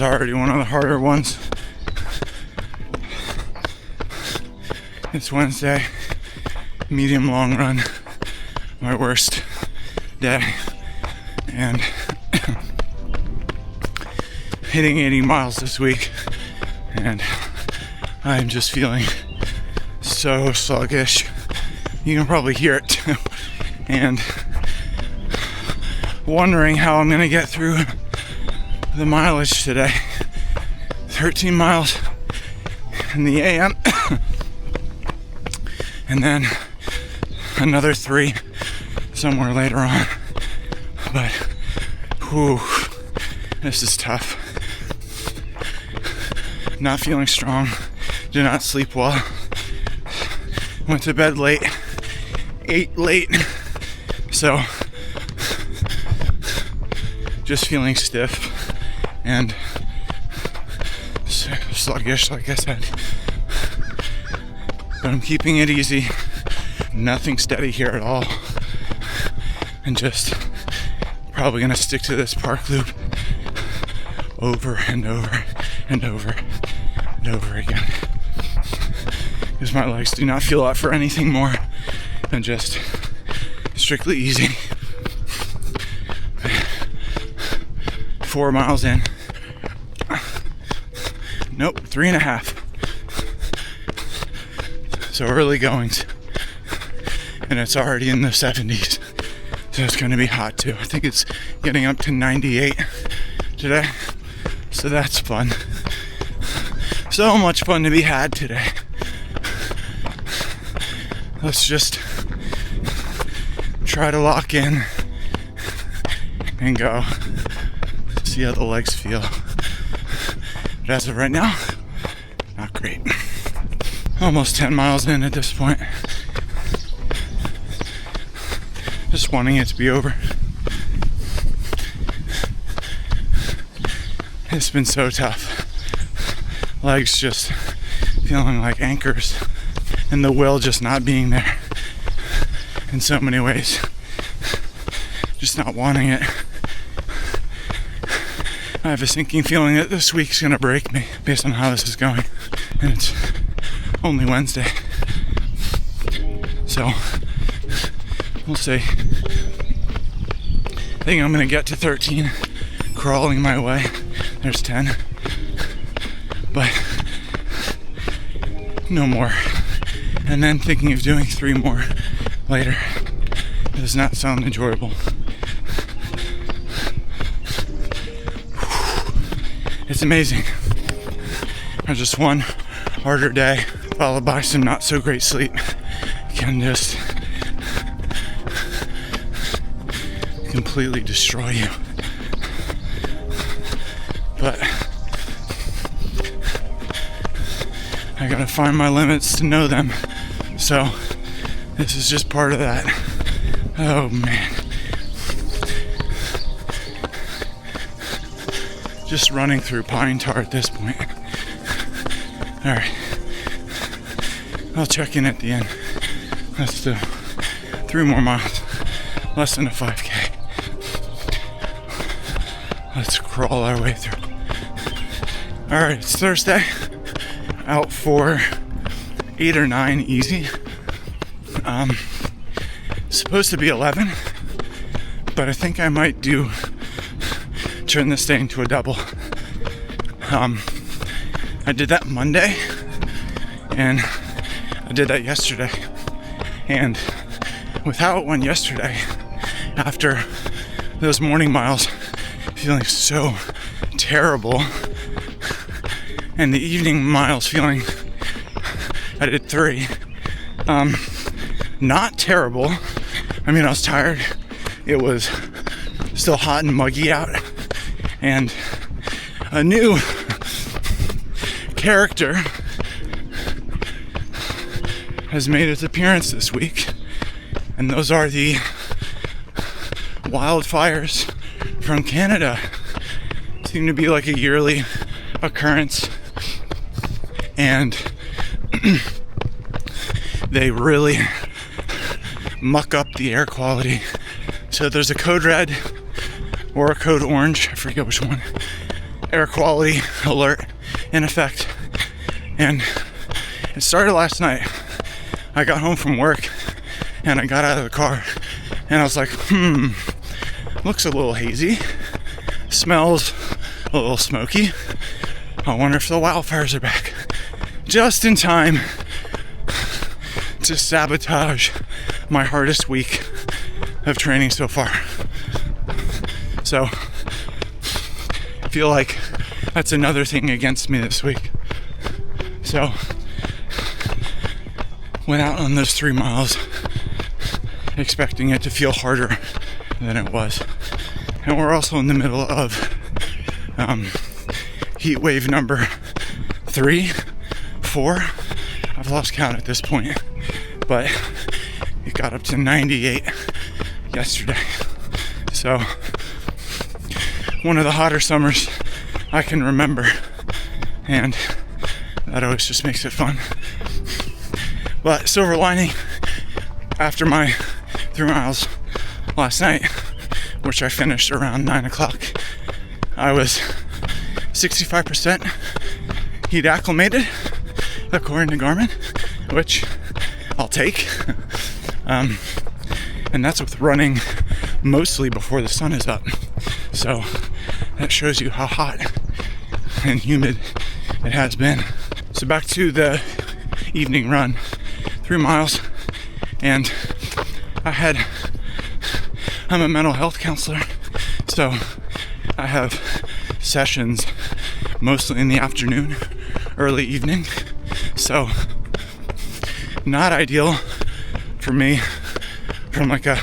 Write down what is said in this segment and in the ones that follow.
is already one of the harder ones. It's Wednesday, medium long run, my worst day, and hitting 80 miles this week, and I'm just feeling so sluggish. You can probably hear it too, and wondering how I'm gonna get through the mileage today. 13 miles in the AM and then another 3 somewhere later on. But whew, this is tough. Not feeling strong, did not sleep well, went to bed late, ate late, so just feeling stiff and sluggish, like I said. But I'm keeping it easy, nothing steady here at all, and just probably gonna stick to this park loop over and over and over and over again, because my legs do not feel up for anything more than just strictly easy. 4 miles in. Nope, 3.5. So early goings. And it's already in the 70s. So it's gonna be hot too. I think it's getting up to 98 today. So that's fun. So much fun to be had today. Let's just try to lock in and go. See how the legs feel. But as of right now, not great. Almost 10 miles in at this point. Just wanting it to be over. It's been so tough. Legs just feeling like anchors, and the will just not being there in so many ways. Just not wanting it. I have a sinking feeling that this week's gonna break me based on how this is going. And it's only Wednesday. So, we'll see. I think I'm gonna get to 13, crawling my way. There's 10. But, no more. And then thinking of doing 3 more later. It does not sound enjoyable. It's amazing. Or just one harder day followed by some not so great sleep can just completely destroy you. But I gotta find my limits to know them. So this is just part of that. Oh man. Just running through pine tar at this point. Alright. I'll check in at the end. Let's do 3 more miles. Less than a 5K. Let's crawl our way through. Alright, it's Thursday. Out for 8 or 9 easy. Supposed to be 11. But I think I might turn this day into a double. I did that Monday, and I did that yesterday, and with how it went yesterday, after those morning miles, feeling so terrible, and the evening miles feeling, I did 3, not terrible. I mean, I was tired. It was still hot and muggy out. And a new character has made its appearance this week, and those are the wildfires from Canada. Seem to be like a yearly occurrence, and they really muck up the air quality. So there's a code red or a code orange, I forget which one, air quality alert in effect. And it started last night. I got home from work and I got out of the car and I was like, looks a little hazy, smells a little smoky. I wonder if the wildfires are back. Just in time to sabotage my hardest week of training so far. So I feel like that's another thing against me this week. So went out on those 3 miles expecting it to feel harder than it was. And we're also in the middle of heat wave number 3, 4. I've lost count at this point, but it got up to 98 yesterday. So one of the hotter summers I can remember, and that always just makes it fun. But silver lining, after my 3 miles last night, which I finished around 9 o'clock, I was 65% heat acclimated, according to Garmin, which I'll take. And that's with running mostly before the sun is up. So that shows you how hot and humid it has been. So back to the evening run, 3 miles, and I'm a mental health counselor, so I have sessions mostly in the afternoon, early evening, so not ideal for me from like a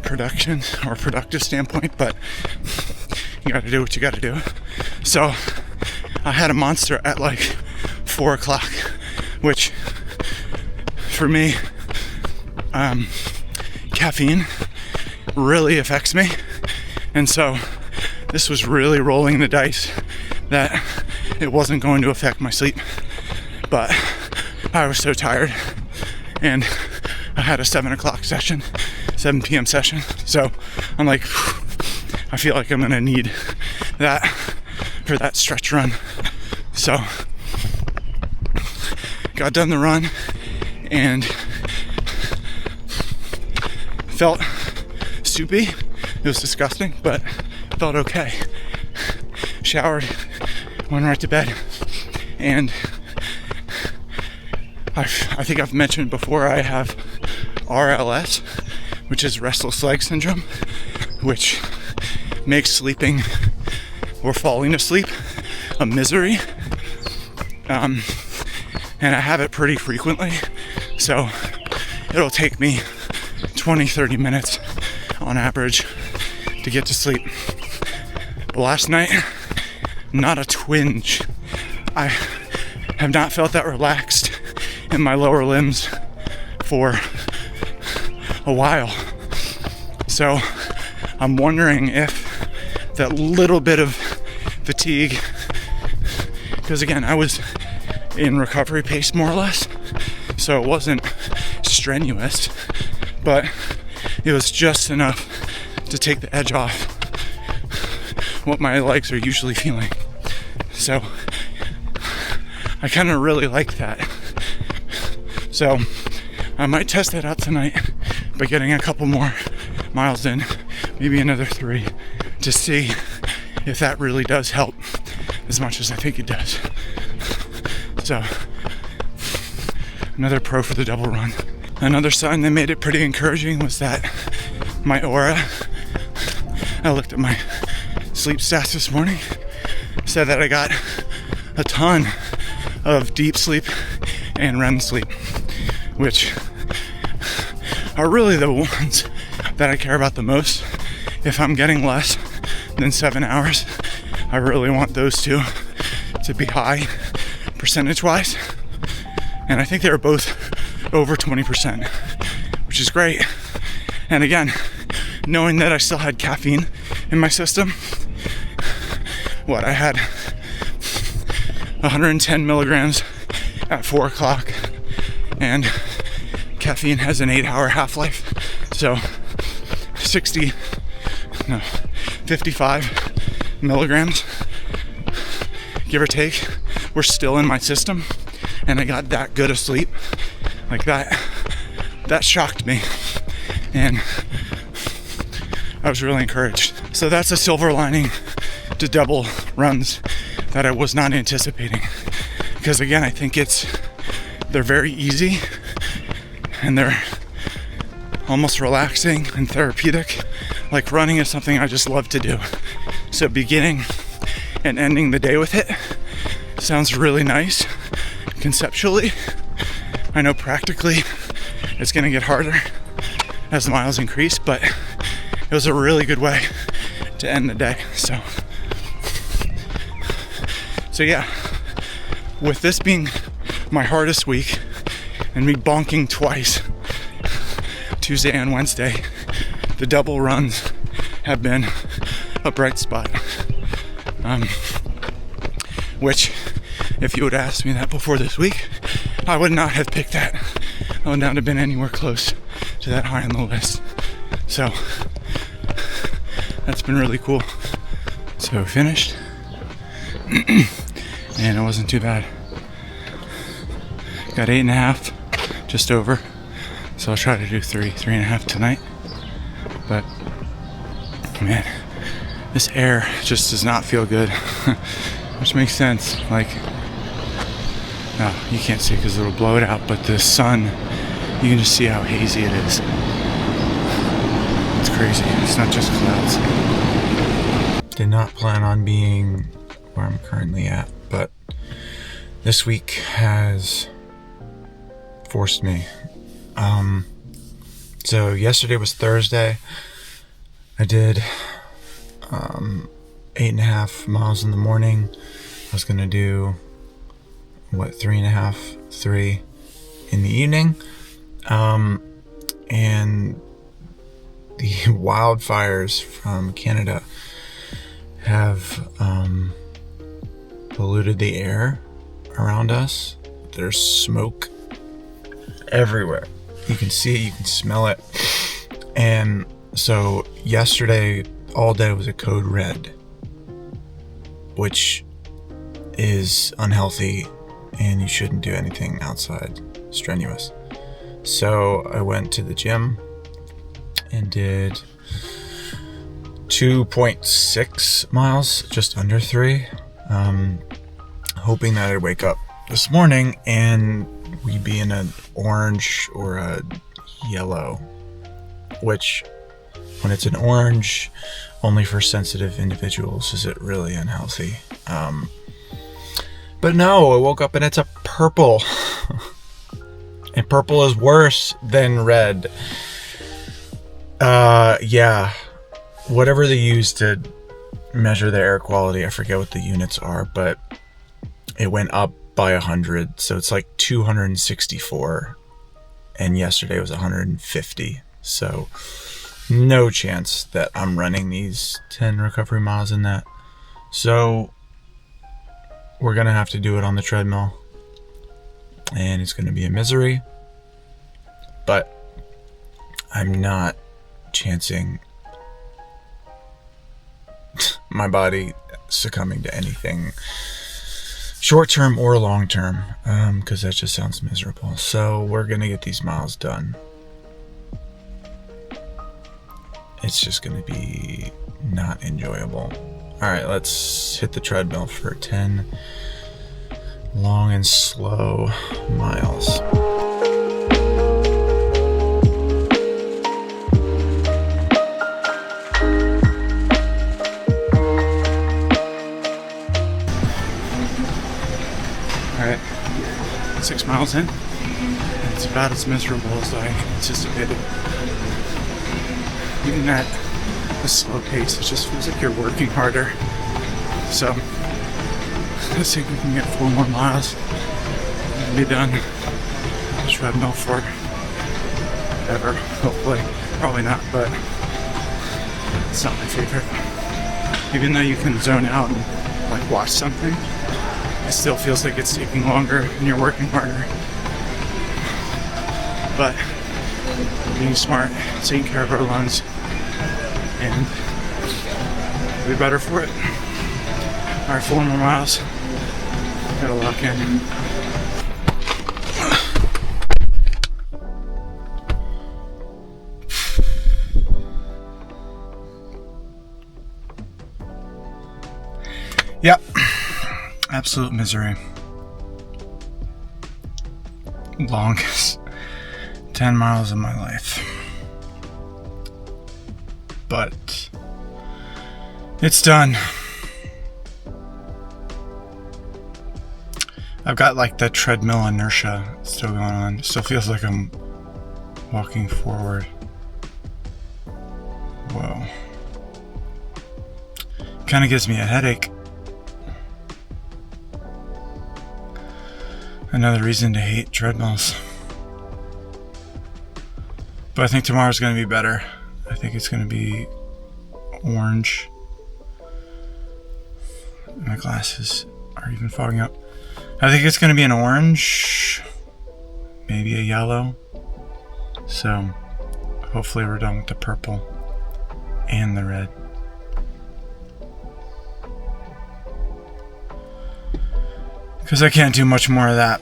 production or productive standpoint, but you gotta do what you gotta do. So I had a monster at like 4 o'clock, which for me, caffeine really affects me, and so this was really rolling the dice that it wasn't going to affect my sleep. But I was so tired, and I had a 7 p.m. session, so I'm like, I feel like I'm gonna need that for that stretch run. So got done the run and felt soupy. It was disgusting, but felt okay. Showered, went right to bed, and I think I've mentioned before, I have RLS, which is restless leg syndrome, which makes sleeping or falling asleep a misery. And I have it pretty frequently, so it'll take me 20-30 minutes on average to get to sleep. But last night, not a twinge. I have not felt that relaxed in my lower limbs for a while. So I'm wondering if that little bit of fatigue, because again, I was in recovery pace more or less, so it wasn't strenuous, but it was just enough to take the edge off what my legs are usually feeling. So I kind of really like that. So I might test that out tonight by getting a couple more miles in, maybe another 3, to see if that really does help as much as I think it does. So another pro for the double run. Another sign that made it pretty encouraging was that my aura, I looked at my sleep stats this morning, said that I got a ton of deep sleep and REM sleep, which are really the ones that I care about the most. If I'm getting less than 7 hours, I really want those two to be high percentage-wise. And I think they were both over 20%, which is great. And again, knowing that I still had caffeine in my system, I had 110 milligrams at 4 o'clock, and caffeine has an 8-hour half-life, so 55 milligrams give or take, were still in my system, and I got that good of sleep. Like that shocked me, and I was really encouraged. So that's a silver lining to double runs that I was not anticipating, because again, I think they're very easy and they're almost relaxing and therapeutic. Like running is something I just love to do. So beginning and ending the day with it sounds really nice conceptually. I know practically it's gonna get harder as the miles increase, but it was a really good way to end the day. So yeah, with this being my hardest week and me bonking twice, Tuesday and Wednesday, the double runs have been a bright spot. Which, if you would ask me that before this week, I would not have picked that. I would not have been anywhere close to that high on the list. So that's been really cool. So finished, and it wasn't too bad. Got 8.5, just over. So I'll try to do 3.5 tonight. But man, this air just does not feel good, which makes sense. Like, no, you can't see because it'll blow it out, but the sun, you can just see how hazy it is. It's crazy. It's not just clouds. Did not plan on being where I'm currently at, but this week has forced me. So yesterday was Thursday. I did 8.5 miles in the morning. I was gonna do 3.5, 3 in the evening. And the wildfires from Canada have polluted the air around us. There's smoke everywhere. You can see it, you can smell it. And so yesterday, all day was a code red, which is unhealthy, and you shouldn't do anything outside strenuous. So I went to the gym and did 2.6 miles, just under 3, hoping that I'd wake up this morning and we'd be in an orange or a yellow, which when it's an orange, only for sensitive individuals is it really unhealthy. But no, I woke up and it's a purple. And purple is worse than red. Yeah. Whatever they use to measure the air quality, I forget what the units are, but it went up by 100. So it's like 264. And yesterday was 150. So no chance that I'm running these 10 recovery miles in that. So we're going to have to do it on the treadmill. And it's going to be a misery. But I'm not chancing my body succumbing to anything short-term or long-term, because that just sounds miserable. So we're going to get these miles done. It's just going to be not enjoyable. All right, let's hit the treadmill for 10 long and slow miles. All right, 6 miles in. It's about as miserable as I anticipated. Even at a slow pace, it just feels like you're working harder. So let's see if we can get 4 more miles and be done. Treadmill for ever, hopefully. Probably not, but it's not my favorite. Even though you can zone out and like watch something, it still feels like it's taking longer and you're working harder. But being smart, taking care of our lungs, and we'll be better for it. Alright, 4 more miles. Gotta lock in. Yep. Absolute misery. Longest 10 miles of my life. But it's done. I've got like that treadmill inertia still going on. It still feels like I'm walking forward. Whoa. Kind of gives me a headache. Another reason to hate treadmills. But I think tomorrow's going to be better. I think it's going to be orange. My glasses are even fogging up. I think it's going to be an orange, maybe a yellow. So hopefully we're done with the purple and the red. Because I can't do much more of that.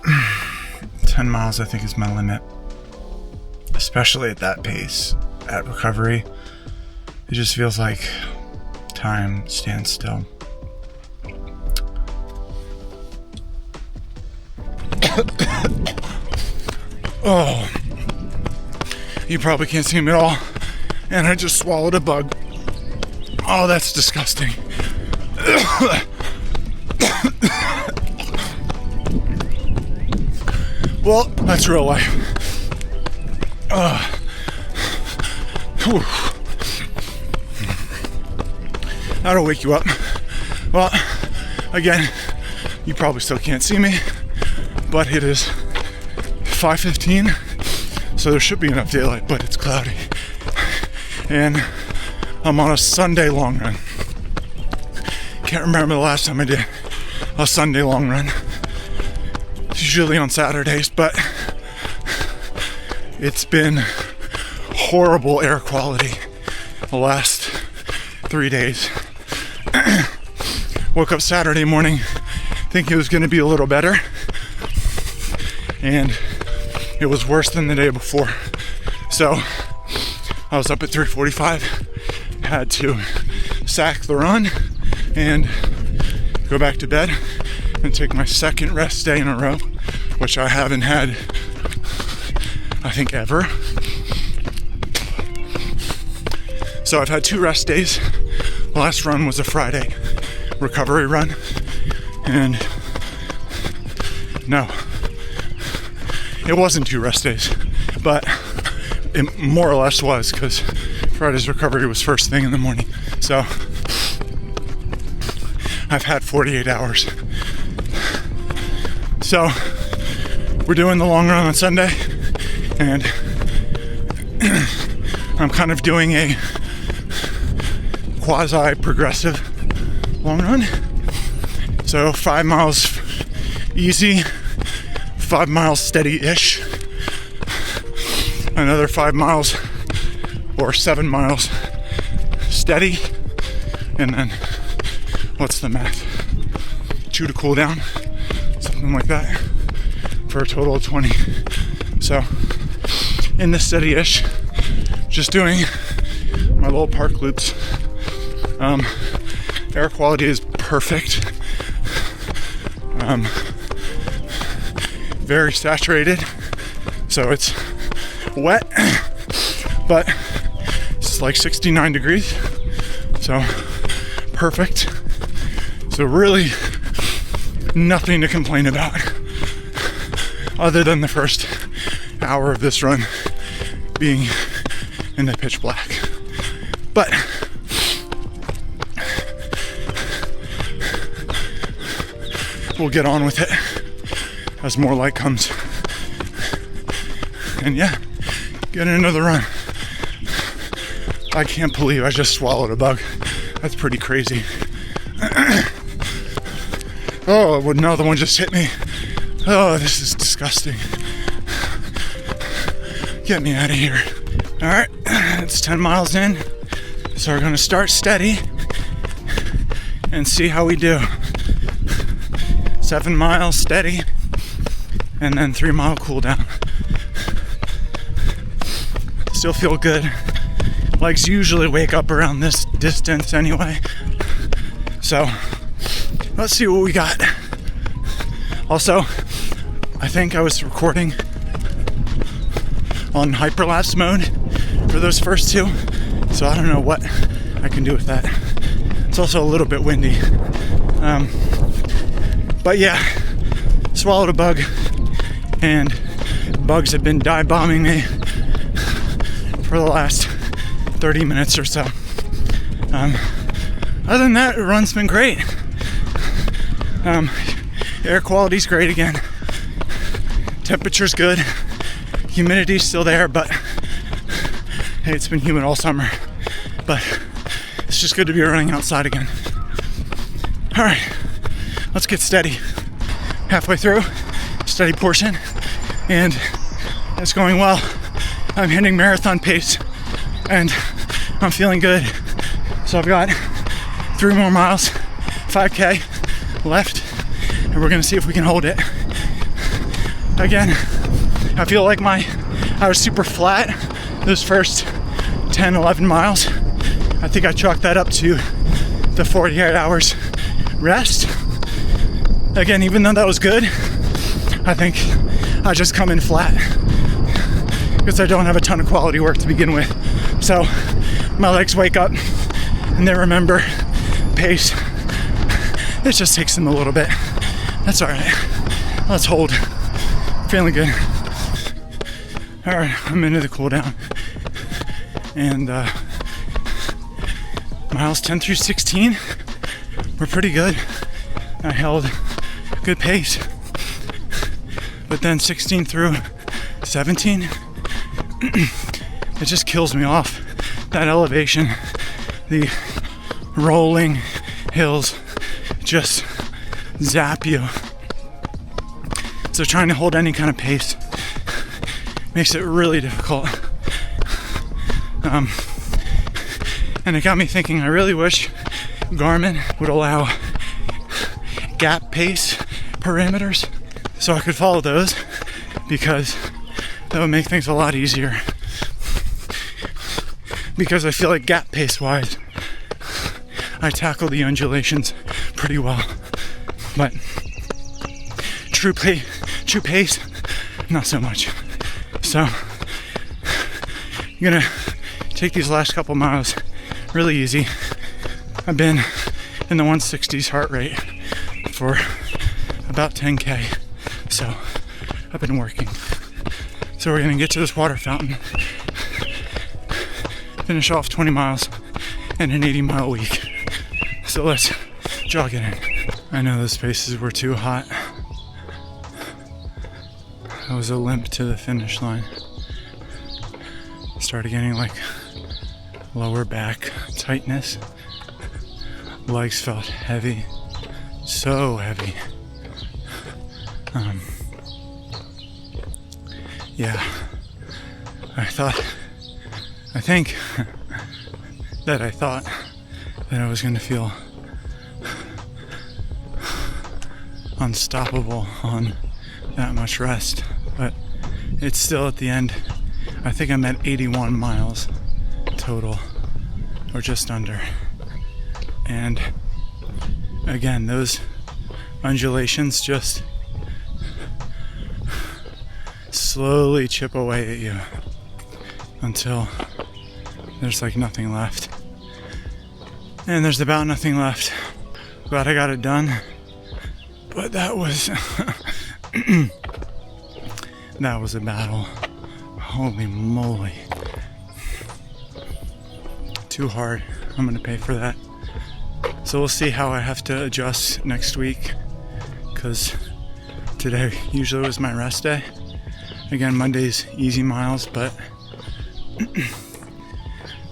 10 miles I think is my limit. Especially at that pace, at recovery. It just feels like time stands still. Oh, you probably can't see me at all. And I just swallowed a bug. Oh, that's disgusting. Well, that's real life. That'll wake you up. Well, again, you probably still can't see me, but it is 5:15, so there should be enough daylight, but it's cloudy. And I'm on a Sunday long run. Can't remember the last time I did a Sunday long run. It's usually on Saturdays, but it's been horrible air quality the last 3 days. Woke up Saturday morning thinking it was going to be a little better, and it was worse than the day before. So I was up at 3:45, had to sack the run and go back to bed and take my second rest day in a row, which I haven't had, I think, ever. So I've had 2 rest days. The last run was a Friday recovery run, and no, it wasn't 2 rest days, but it more or less was, because Friday's recovery was first thing in the morning. So I've had 48 hours. So we're doing the long run on Sunday, and I'm kind of doing a quasi-progressive long run. So 5 miles easy, 5 miles steady-ish, another 5 miles or 7 miles steady, and then what's the math? 2 to cool down, something like that, for a total of 20. So in the steady-ish, just doing my little park loops. Air quality is perfect. Very saturated, so it's wet, but it's like 69 degrees, so perfect. So really nothing to complain about, other than the first hour of this run being in the pitch black. But we'll get on with it as more light comes. And yeah, get another run. I can't believe I just swallowed a bug. That's pretty crazy. Oh, another one just hit me. Oh, this is disgusting. Get me out of here. All right, it's 10 miles in, so we're gonna start steady and see how we do. 7 miles steady, and then 3 mile cool down. Still feel good. Legs usually wake up around this distance anyway. So let's see what we got. Also, I think I was recording on hyperlapse mode for those first two, so I don't know what I can do with that. It's also a little bit windy. But yeah, swallowed a bug, and bugs have been dive bombing me for the last 30 minutes or so. Other than that, the run's been great. Air quality's great again. Temperature's good. Humidity's still there, but hey, it's been humid all summer. But it's just good to be running outside again. All right, let's get steady. Halfway through, steady portion, and it's going well. I'm hitting marathon pace, and I'm feeling good. So I've got 3 more miles, 5K left, and we're gonna see if we can hold it. Again, I feel like I was super flat those first 10, 11 miles. I think I chalked that up to the 48 hours rest. Again, even though that was good, I think I just come in flat because I don't have a ton of quality work to begin with. So my legs wake up and they remember pace. It just takes them a little bit. That's all right. Let's hold. Feeling good. All right, I'm into the cool down. And miles 10 through 16 were pretty good. I held good pace. But then 16 through 17, it just kills me off. That elevation, the rolling hills just zap you. So trying to hold any kind of pace makes it really difficult. And it got me thinking, I really wish Garmin would allow gap pace parameters so I could follow those, because that would make things a lot easier. Because I feel like gap pace wise, I tackle the undulations pretty well. But true pace, not so much. So I'm gonna take these last couple miles really easy. I've been in the 160s heart rate for about 10K, so I've been working. So we're gonna get to this water fountain, finish off 20 miles and an 80-mile week. So let's jog it in. I know the spaces were too hot. I was a limp to the finish line. Started getting like lower back tightness. Legs felt heavy, so heavy. Yeah, I thought that I was gonna feel unstoppable on that much rest, but it's still at the end. I think I'm at 81 miles total, or just under. And again, those undulations just slowly chip away at you until there's like nothing left. And there's about nothing left. Glad I got it done. But that was that was a battle. Holy moly. Too hard. I'm gonna pay for that. So we'll see how I have to adjust next week, because today usually was my rest day. Again, Monday's easy miles, but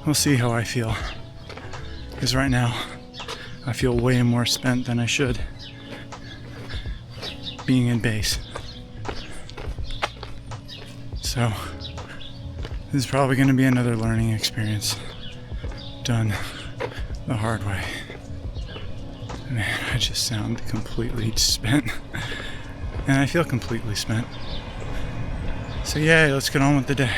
we'll see how I feel. Because right now, I feel way more spent than I should being in base. So, this is probably going to be another learning experience done the hard way. Man, I just sound completely spent. And I feel completely spent. So yeah, let's get on with the day.